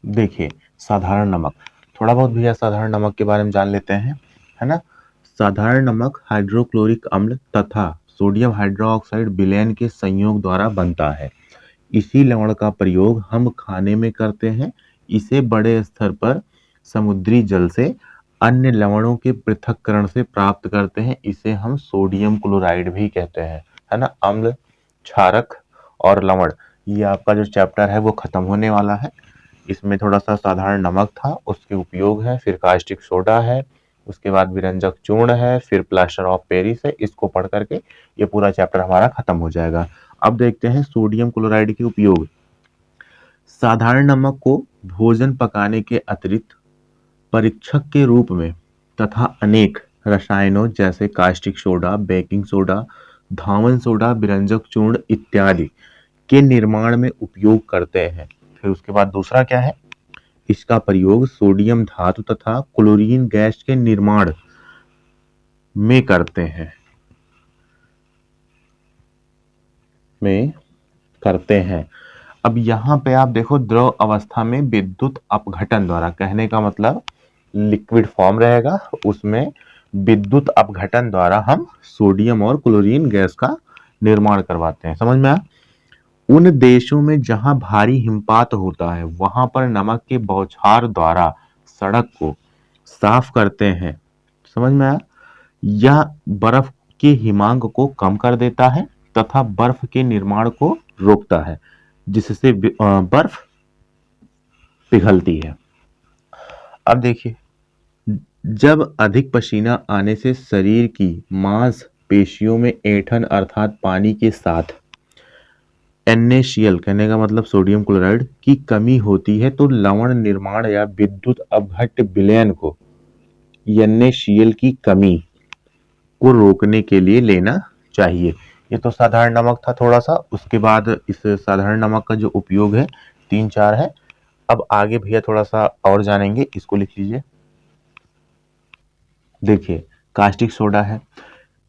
देखिए, साधारण नमक, थोड़ा बहुत भैया साधारण नमक के बारे में जान लेते हैं, है ना। साधारण नमक हाइड्रोक्लोरिक अम्ल तथा सोडियम हाइड्रोक्साइड विलयन के संयोग द्वारा बनता है। इसी लवण का प्रयोग हम खाने में करते हैं। इसे बड़े स्तर पर समुद्री जल से अन्य लवणों के पृथक्करण से प्राप्त करते हैं। इसे हम सोडियम क्लोराइड भी कहते हैं, है ना। अम्ल, क्षारक और लवण, ये आपका जो चैप्टर है वो खत्म होने वाला है। इसमें थोड़ा सा साधारण नमक था, उसके उपयोग है, फिर कास्टिक सोडा है, उसके बाद विरंजक चूर्ण है, फिर प्लास्टर ऑफ पेरिस है। इसको पढ़ करके ये पूरा चैप्टर हमारा खत्म हो जाएगा। अब देखते हैं सोडियम क्लोराइड के उपयोग। साधारण नमक को भोजन पकाने के अतिरिक्त परीक्षक के रूप में तथा अनेक रसायनों जैसे कास्टिक सोडा, बेकिंग सोडा, धावन सोडा, विरंजक चूर्ण इत्यादि के निर्माण में उपयोग करते हैं। फिर उसके बाद दूसरा क्या है, इसका प्रयोग सोडियम धातु तथा क्लोरीन गैस के निर्माण में करते हैं अब यहाँ पे आप देखो, द्रव अवस्था में विद्युत अपघटन द्वारा, कहने का मतलब लिक्विड फॉर्म रहेगा, उसमें विद्युत अपघटन द्वारा हम सोडियम और क्लोरीन गैस का निर्माण करवाते हैं। समझ में आया। उन देशों में जहां भारी हिमपात होता है वहां पर नमक के बौछार द्वारा सड़क को साफ करते हैं। समझ में आया। यह बर्फ के हिमांक को कम कर देता है तथा बर्फ के निर्माण को रोकता है, जिससे बर्फ पिघलती है। अब देखिए, जब अधिक पसीना आने से शरीर की मांसपेशियों में ऐंठन अर्थात पानी के साथ NaCl, कहने का मतलब सोडियम क्लोराइड की कमी होती है तो लवण निर्माण या विद्युत अपघट्य विलयन को NaCl की कमी को रोकने के लिए लेना चाहिए। ये तो साधारण नमक था थोड़ा सा। उसके बाद इस साधारण नमक का जो उपयोग है 3-4 है। अब आगे भैया थोड़ा सा और जानेंगे, इसको लिख लीजिए। देखिए, कास्टिक सोडा है,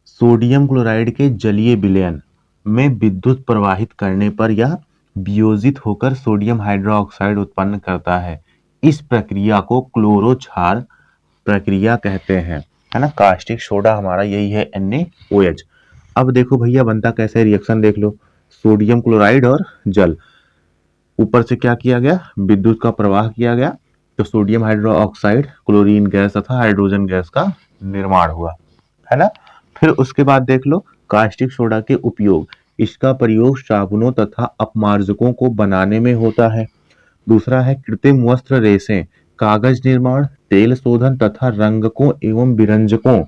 सोडियम क्लोराइड के जलीय विलयन में विद्युत प्रवाहित करने पर यह वियोजित होकर सोडियम हाइड्रोक्साइड उत्पन्न करता है। इस प्रक्रिया को क्लोरो क्षार प्रक्रिया कहते हैं, है ना। कास्टिक सोडा हमारा यही है NaOH। अब देखो भैया बनता कैसे, रिएक्शन देख लो। सोडियम क्लोराइड और जल, ऊपर से क्या किया गया, विद्युत का प्रवाह किया गया, तो सोडियम हाइड्रोक्साइड, क्लोरीन गैस तथा हाइड्रोजन गैस का निर्माण हुआ, है ना। फिर उसके बाद देख लो कास्टिक सोडा के उपयोग। इसका प्रयोग साबुनों तथा अपमार्जकों को बनाने में होता है। दूसरा है कृत्रिम वस्त्र रेशें, कागज निर्माण, तेल शोधन तथा रंगकों एवं विरंजकों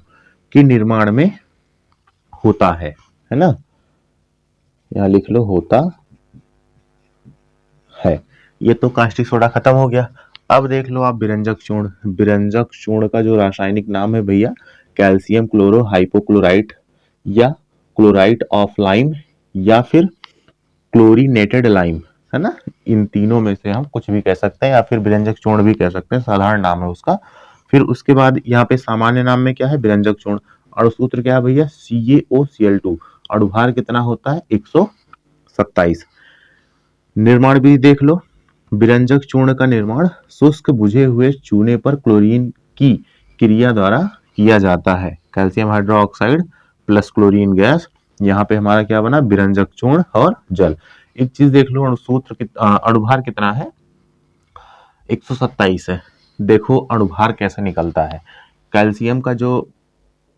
के निर्माण में होता है ना। यहाँ लिख लो, होता है। ये तो कास्टिक सोडा खत्म हो गया। अब देख लो आप विरंजक चूर्ण। विरंजक चूर्ण का जो रासायनिक नाम है भैया, कैल्शियम क्लोरो हाइपोक्लोराइट या क्लोराइट ऑफ लाइम या फिर क्लोरीनेटेड लाइम, है ना। इन तीनों में से हम कुछ भी कह सकते हैं या फिर विरंजक चूर्ण भी कह सकते हैं, साधारण नाम है उसका। फिर उसके बाद यहाँ पे सामान्य नाम में क्या है, विरंजक चूर्ण। और सूत्र क्या है भैया, CaOCl2। अणुभार कितना होता है, 127। निर्माण भी देख लो। विरंजक चूर्ण का निर्माण शुष्क बुझे हुए चूने पर क्लोरीन की क्रिया द्वारा किया जाता है। Calcium hydroxide plus chlorine gas, यहाँ पे हमारा क्या बना, विरंजक चूर्ण और जल। एक चीज देख लो, अणुभार कितना है, 127 है। देखो अणुभार कैसे निकलता है। कैल्शियम का जो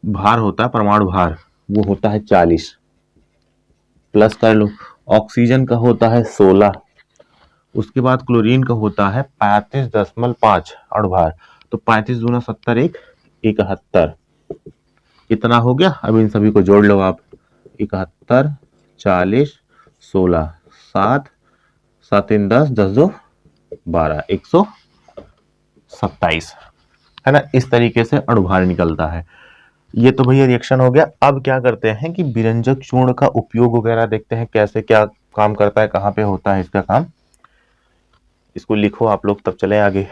भार होता है, परमाणु भार, वो होता है 40, प्लस कर लो। ऑक्सीजन का होता है 16, उसके बाद क्लोरीन का होता है 35.5 अणुभार। तो 35 दूना 70, 71। कितना हो गया, अब इन सभी को जोड़ लो आप। 71, 40, 16, 7, 7 × 10, 10 2 12, 127, है ना। इस तरीके से अणुभार निकलता है। ये तो भैया रिएक्शन हो गया। अब क्या करते हैं कि विरंजक चूर्ण का उपयोग वगैरह देखते हैं, कैसे क्या काम करता है, कहाँ पे होता है इसका काम। इसको लिखो आप लोग, तब चले आगे।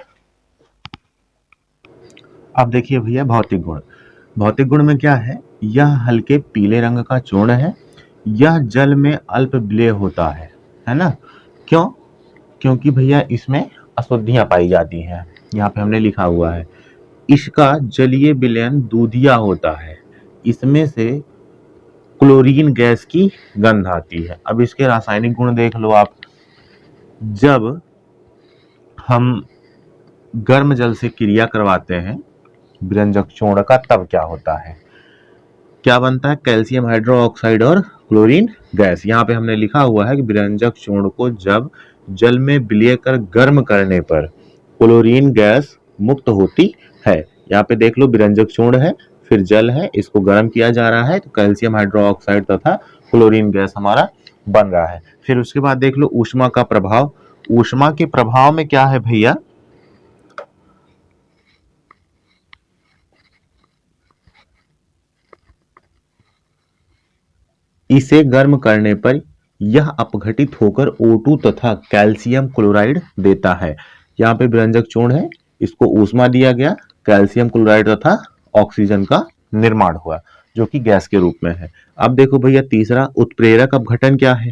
अब देखिए भैया भौतिक गुण। भौतिक गुण में क्या है, यह हल्के पीले रंग का चूर्ण है। यह जल में अल्प विलेय होता है ना। क्यों, क्योंकि भैया इसमें अशुद्धियां पाई जाती हैं। यहाँ पे हमने लिखा हुआ है इसका जलीय विलयन दूधिया होता है, इसमें से क्लोरीन गैस की गंध आती है। अब इसके रासायनिक गुण देख लो आप। जब हम गर्म जल से क्रिया करवाते हैं विरंजक चूर्ण का, तब क्या होता है, क्या बनता है, कैल्शियम हाइड्रोक्साइड और क्लोरीन गैस। यहाँ पे हमने लिखा हुआ है कि विरंजक चूर्ण को जब जल में विलय कर गर्म करने पर क्लोरीन गैस मुक्त होती है। यहाँ पे देख लो विरंजक चूर्ण है, फिर जल है, इसको गर्म किया जा रहा है तो कैल्शियम हाइड्रोक्साइड तथा क्लोरीन गैस हमारा बन रहा है। फिर उसके बाद देख लो ऊष्मा का प्रभाव। ऊष्मा के प्रभाव में क्या है भैया, इसे गर्म करने पर यह अपघटित होकर O2 तथा कैल्शियम क्लोराइड देता है। यहाँ पे विरंजक चूर्ण है, इसको ऊष्मा दिया गया, कैल्शियम क्लोराइड तथा ऑक्सीजन का निर्माण हुआ जो कि गैस के रूप में है। अब देखो भैया तीसरा, उत्प्रेरक अपघटन क्या है।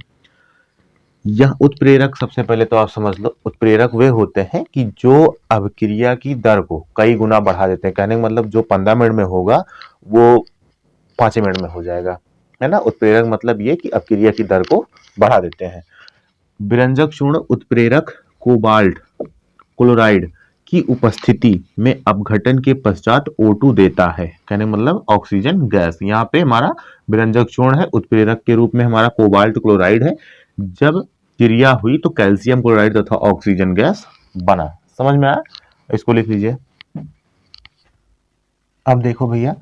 यह उत्प्रेरक, सबसे पहले तो आप समझ लो उत्प्रेरक वे होते हैं कि जो अभिक्रिया की दर को कई गुना बढ़ा देते हैं। कहने का मतलब जो 15 मिनट में होगा वो 5 मिनट में हो जाएगा, है ना। उत्प्रेरक मतलब ये कि अपक्रिया की दर को बढ़ा देते हैं। विरंजक चूर्ण उत्प्रेरक कोबाल्ट क्लोराइड की उपस्थिति में अपघटन के पश्चात O2 देता है, कहने मतलब ऑक्सीजन गैस। यहाँ पे हमारा विरंजक चूर्ण है, उत्प्रेरक के रूप में हमारा कोबाल्ट क्लोराइड है, जब क्रिया हुई तो कैल्शियम क्लोराइड तथा ऑक्सीजन गैस बना। समझ में आया, इसको लिख लीजिए। अब देखो भैया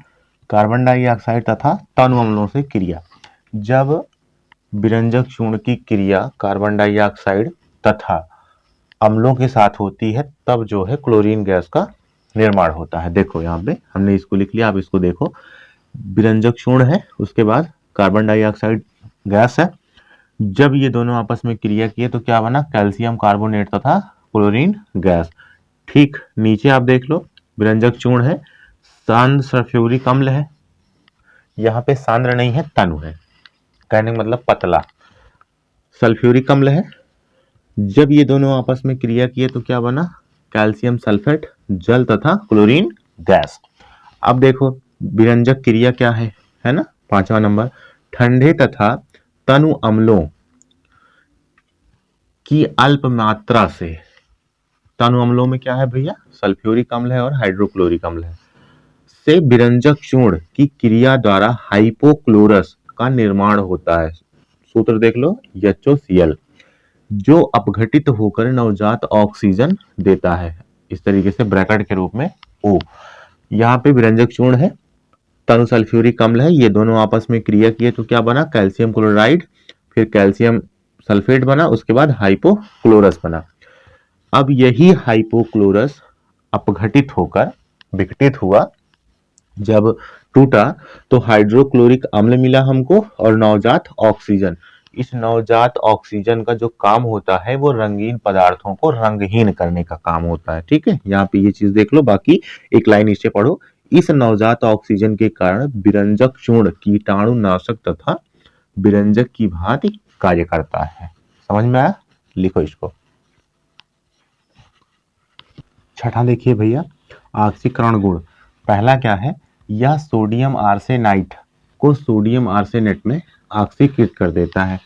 कार्बन डाइऑक्साइड तथा तनु अम्लों से क्रिया। जब विरंजक चूर्ण की क्रिया कार्बन डाइऑक्साइड तथा अम्लों के साथ होती है तब जो है क्लोरीन गैस का निर्माण होता है। देखो यहाँ पे हमने इसको लिख लिया, आप इसको देखो। विरंजक चूर्ण है, उसके बाद कार्बन डाइऑक्साइड गैस है, जब ये दोनों आपस में क्रिया किए तो क्या बना, कैल्शियम कार्बोनेट तथा क्लोरीन गैस। ठीक नीचे आप देख लो विरंजक चूर्ण है, सांद्र सल्फ्यूरिक अम्ल है, यहाँ पे सांद्र नहीं है तनु है, कहने का मतलब पतला। सल्फ्यूरिक अम्ल है, जब ये दोनों आपस में क्रिया किए तो क्या बना, कैल्शियम सल्फेट जल तथा क्लोरीन गैस। अब देखो विरंजक क्रिया क्या है ना, 5वां नंबर, ठंडे तथा तनु अम्लों की अल्प मात्रा से, तनु अम्लों में क्या है भैया, सल्फ्यूरिक अम्ल है और हाइड्रोक्लोरिक अम्ल है, से विरंजक चूर्ण की क्रिया द्वारा हाइपोक्लोरस का निर्माण होता है। सूत्र देख लो HOCl, जो अपघटित होकर नवजात ऑक्सीजन देता है, इस तरीके से ब्रैकेट के रूप में O। यहाँ पे विरंजक चूर्ण है, तनु सल्फ्यूरिक अम्ल है, ये दोनों आपस में क्रिया किए तो क्या बना, कैल्शियम क्लोराइड, फिर कैल्शियम सल्फेट बना, उसके बाद हाइपोक्लोरस बना। अब यही हाइपोक्लोरस अपघटित होकर विघटित हुआ, जब टूटा तो हाइड्रोक्लोरिक अम्ल मिला हमको और नवजात ऑक्सीजन। इस नवजात ऑक्सीजन का जो काम होता है वो रंगीन पदार्थों को रंगहीन करने का काम होता है। ठीक है, यहाँ पे ये चीज देख लो, बाकी एक लाइन नीचे पढ़ो। इस नवजात ऑक्सीजन के कारण विरंजक चूर्ण कीटाणुनाशक तथा विरंजक की भांति कार्य करता है। समझ में आया, लिखो इसको। छठा देखिए भैया, ऑक्सीकरण गुण। पहला क्या है, यह सोडियम आर्सेनाइट को सोडियम आर्सेनेट में ऑक्सीकृत कर देता है।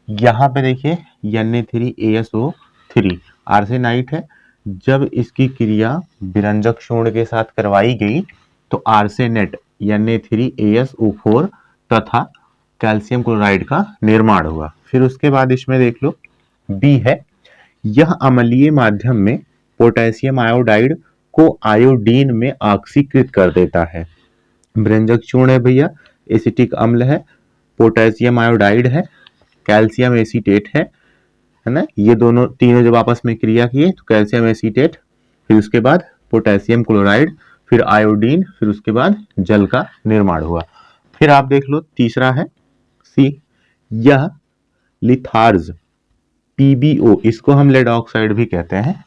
यहाँ पे देखिए Na3ASO3 आर्सेनाइट है, जब इसकी क्रिया विरंजक चूर्ण के साथ करवाई गई तो आर्सेनेट Na3ASO4 तथा कैल्शियम क्लोराइड का निर्माण हुआ। फिर उसके बाद इसमें देख लो बी है, यह अम्लीय माध्यम में पोटेशियम आयोडाइड को आयोडीन में ऑक्सीकृत कर देता है। विरंजक चूर्ण है भैया, एसिटिक अम्ल है, पोटेशियम आयोडाइड है, कैल्शियम एसीटेट है ना, ये दोनों तीनों जब आपस में क्रिया किए तो कैल्शियम एसीटेट, फिर उसके बाद पोटेशियम क्लोराइड, फिर आयोडीन, फिर उसके बाद जल का निर्माण हुआ। फिर आप देख लो तीसरा है सी, यह लिथार्ज PbO, इसको हम लेड ऑक्साइड भी कहते हैं,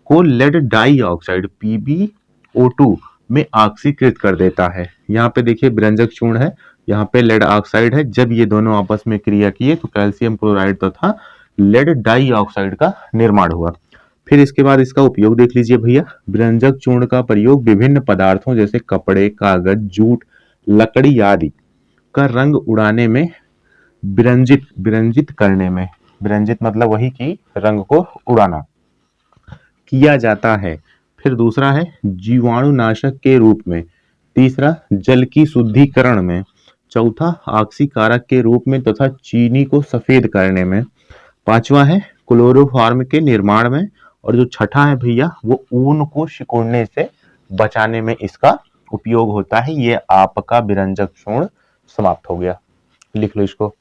को लेड डाइऑक्साइड PbO2 में ऑक्सीकृत कर देता है। यहाँ पे देखिए विरंजक चूर्ण है, यहाँ पे लेड ऑक्साइड है, जब ये दोनों आपस में क्रिया किए तो कैल्शियम क्लोराइड तथा लेड डाइऑक्साइड का निर्माण हुआ। फिर इसके बाद इसका उपयोग देख लीजिए भैया। विरंजक चूर्ण का प्रयोग विभिन्न पदार्थों जैसे कपड़े, कागज, जूट, लकड़ी आदि का रंग उड़ाने में, विरंजित विरंजित करने में, विरंजित मतलब वही कि रंग को उड़ाना, किया जाता है। फिर दूसरा है जीवाणुनाशक के रूप में। तीसरा जल की शुद्धिकरण में। चौथा ऑक्सीकारक के रूप में तथा चीनी को सफेद करने में। पांचवा है क्लोरोफॉर्म के निर्माण में। और जो छठा है भैया वो ऊन को सिकुड़ने से बचाने में इसका उपयोग होता है। ये आपका विरंजक चूर्ण समाप्त हो गया। लिख लो इसको।